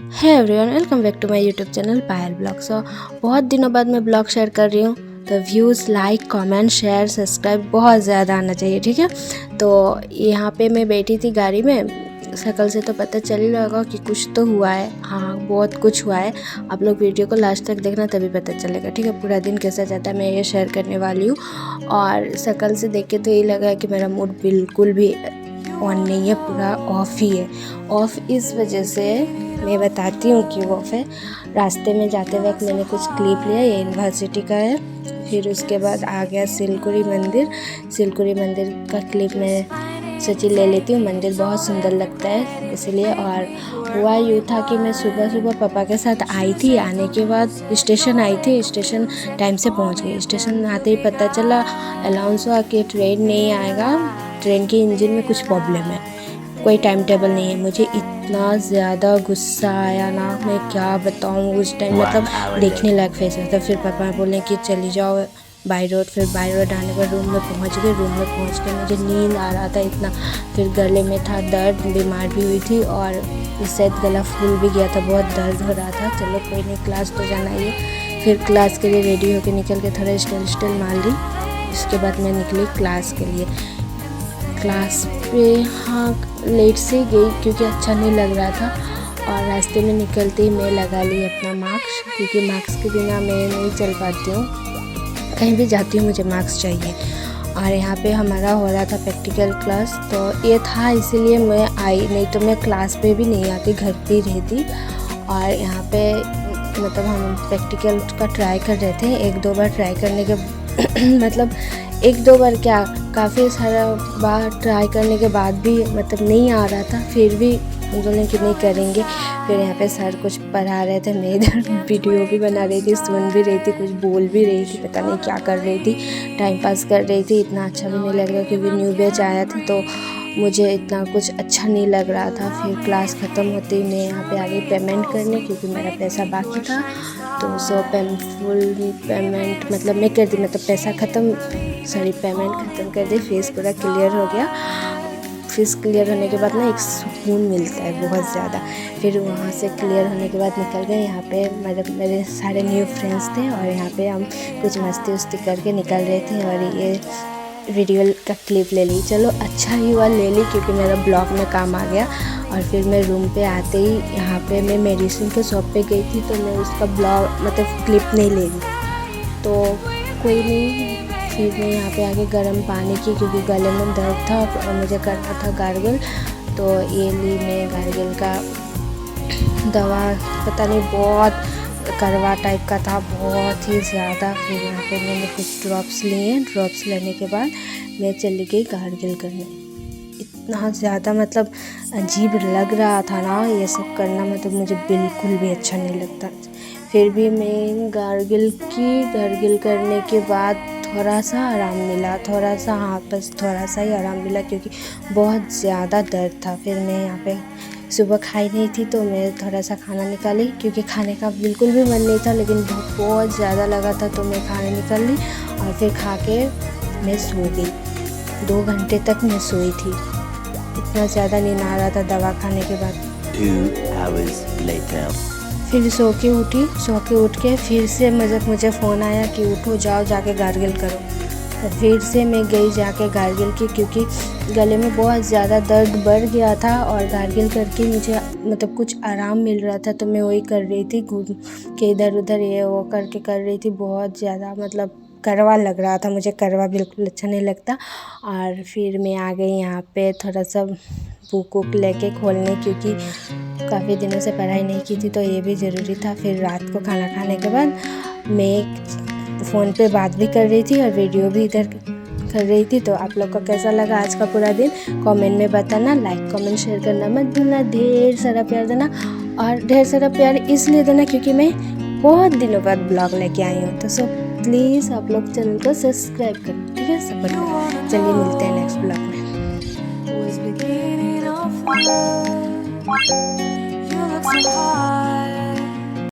है everyone, welcome back to my YouTube channel Payal blog. So बहुत दिनों बाद मैं ब्लॉग शेयर कर रही हूँ, तो views, like, comment, share, subscribe बहुत ज़्यादा आना चाहिए, ठीक है। तो यहाँ पे मैं बैठी थी गाड़ी में, शक्ल से तो पता चल ही होगा कि कुछ तो हुआ है। हाँ, बहुत कुछ हुआ है। आप लोग वीडियो को लास्ट तक देखना, तभी पता चलेगा, ठीक है। पूरा दिन कैसा जाता है मैं ये शेयर करने वाली हूँ। और शक्ल से देख के तो ये लगा कि मेरा मूड बिल्कुल भी ऑन नहीं है, पूरा ऑफ ही है। ऑफ इस वजह से मैं बताती हूँ कि ऑफ है। रास्ते में जाते वक्त मैंने कुछ क्लिप लिया, ये यूनिवर्सिटी का है। फिर उसके बाद आ गया सिलकुरी मंदिर। सिलकुरी मंदिर का क्लिप मैं सोची ले लेती हूँ, मंदिर बहुत सुंदर लगता है इसलिए। और हुआ यूँ था कि मैं सुबह सुबह पापा के साथ आई थी, आने के बाद स्टेशन आई थी, स्टेशन टाइम से पहुँच गई। स्टेशन आते ही पता चला, अनाउंस हुआ कि ट्रेन नहीं आएगा, ट्रेन के इंजन में कुछ प्रॉब्लम है, कोई टाइम टेबल नहीं है। मुझे इतना ज़्यादा गुस्सा आया ना, मैं क्या बताऊँ। उस टाइम मतलब देखने लायक फेस था। फिर पापा बोले कि चली जाओ बाई रोड। फिर बाई रोड आने पर रूम में पहुंच गए। रूम में पहुंच के मुझे नींद आ रहा था इतना, फिर गले में था दर्द, बीमार भी हुई थी और शायद गला फूल भी गया था, बहुत दर्द हो रहा था। चलो कोई नहीं, क्लास तो जाना ही है। फिर क्लास के लिए रेडी होकर निकल के थोड़ा स्टाइल मार ली। उसके बाद मैं निकली क्लास के लिए। क्लास पे हाँ लेट से गई क्योंकि अच्छा नहीं लग रहा था। और रास्ते में निकलते ही मैं लगा ली अपना मास्क, क्योंकि मास्क के बिना मैं नहीं चल पाती हूँ, कहीं भी जाती हूँ मुझे मास्क चाहिए। और यहाँ पे हमारा हो रहा था प्रैक्टिकल क्लास, तो ये था इसीलिए मैं आई, नहीं तो मैं क्लास पे भी नहीं आती, घर पे ही रहती। और यहाँ पे मतलब हम प्रैक्टिकल का ट्राई कर रहे थे। एक दो बार ट्राई करने के मतलब एक दो बार क्या, काफ़ी सारा बार ट्राई करने के बाद भी मतलब नहीं आ रहा था। फिर भी बोले कि नहीं करेंगे। फिर यहाँ पे सर कुछ पढ़ा रहे थे, मैं इधर वीडियो भी बना रही थी, सुन भी रही थी, कुछ बोल भी रही थी, पता नहीं क्या कर रही थी, टाइम पास कर रही थी। इतना अच्छा भी नहीं लग रहा क्योंकि न्यू बैच आया था, तो मुझे इतना कुछ अच्छा नहीं लग रहा था। फिर क्लास ख़त्म होते ही मैं यहाँ पे आ गई पेमेंट करने, क्योंकि मेरा पैसा बाकी था। तो फुल पेमेंट मतलब मैं कर दी, मतलब पैसा ख़त्म, सॉरी पेमेंट ख़त्म कर दी। फीस पूरा क्लियर हो गया। फीस क्लियर होने के बाद ना एक सुकून मिलता है बहुत ज़्यादा। फिर वहाँ से क्लियर होने के बाद निकल गए। यहाँ पे मतलब मेरे सारे न्यू फ्रेंड्स थे और यहाँ पे हम कुछ मस्ती उस्ती करके निकल रहे थे। और ये वीडियो का क्लिप ले ली, चलो अच्छा ही हुआ ले ली, क्योंकि मेरा ब्लॉग में काम आ गया। और फिर मैं रूम पे आते ही यहाँ पे मैं मेडिसिन के शॉप पे गई थी, तो मैं उसका ब्लॉग मतलब क्लिप नहीं ले ली, तो कोई नहीं। फिर मैं यहाँ पे आके गर्म पानी की, क्योंकि गले में दर्द था और मुझे करना था गार्गल, तो ये ली मैं गार्गल का दवा, पता नहीं बहुत करवा टाइप का था, बहुत ही ज़्यादा। फिर यहाँ पे मैंने कुछ ड्रॉप्स लिए, ड्रॉप्स लेने के बाद मैं चली गई गार्गल करने। इतना ज़्यादा मतलब अजीब लग रहा था ना ये सब करना, मतलब मुझे बिल्कुल भी अच्छा नहीं लगता। फिर भी मैं गार्गल करने के बाद थोड़ा सा आराम मिला, थोड़ा सा, हाँ बस थोड़ा सा ही आराम मिला, क्योंकि बहुत ज़्यादा दर्द था। फिर मैं यहाँ पे सुबह खाई नहीं थी, तो मैं थोड़ा सा खाना निकाली, क्योंकि खाने का बिल्कुल भी मन नहीं था, लेकिन भूख बहुत ज़्यादा लगा था, तो मैं खाने निकाल ली। और फिर खा के मैं सो गई। 2 घंटे तक मैं सोई थी, इतना ज़्यादा नींद आ रहा था दवा खाने के बाद। 2 hours later. फिर सो के उठ के फिर से मुझे फ़ोन आया कि उठो, जाओ जाके गार्गल करो। तो फिर से मैं गई जाके गार्गल की, क्योंकि गले में बहुत ज़्यादा दर्द बढ़ गया था। और गार्गल करके मुझे मतलब कुछ आराम मिल रहा था, तो मैं वही कर रही थी, घूम के इधर उधर ये वो करके कर रही थी। बहुत ज़्यादा मतलब कड़वा लग रहा था मुझे, कड़वा बिल्कुल अच्छा नहीं लगता। और फिर मैं आ गई यहाँ पे थोड़ा सा बुक वुक लेके खोलने, क्योंकि काफ़ी दिनों से पढ़ाई नहीं की थी, तो ये भी ज़रूरी था। फिर रात को खाना खाने के बाद मैं फ़ोन पे बात भी कर रही थी और वीडियो भी इधर कर रही थी। तो आप लोग को कैसा लगा आज का पूरा दिन कमेंट में बताना। लाइक कमेंट शेयर करना मत भूलना, ढेर सारा प्यार देना। और ढेर सारा प्यार इसलिए देना क्योंकि मैं बहुत दिनों बाद ब्लॉग लेके आई हूँ, तो सब प्लीज़ आप लोग चैनल को सब्सक्राइब करो, ठीक है, सपोर्ट करो। चलिए मिलते हैं नेक्स्ट ब्लॉग में। You look so hot.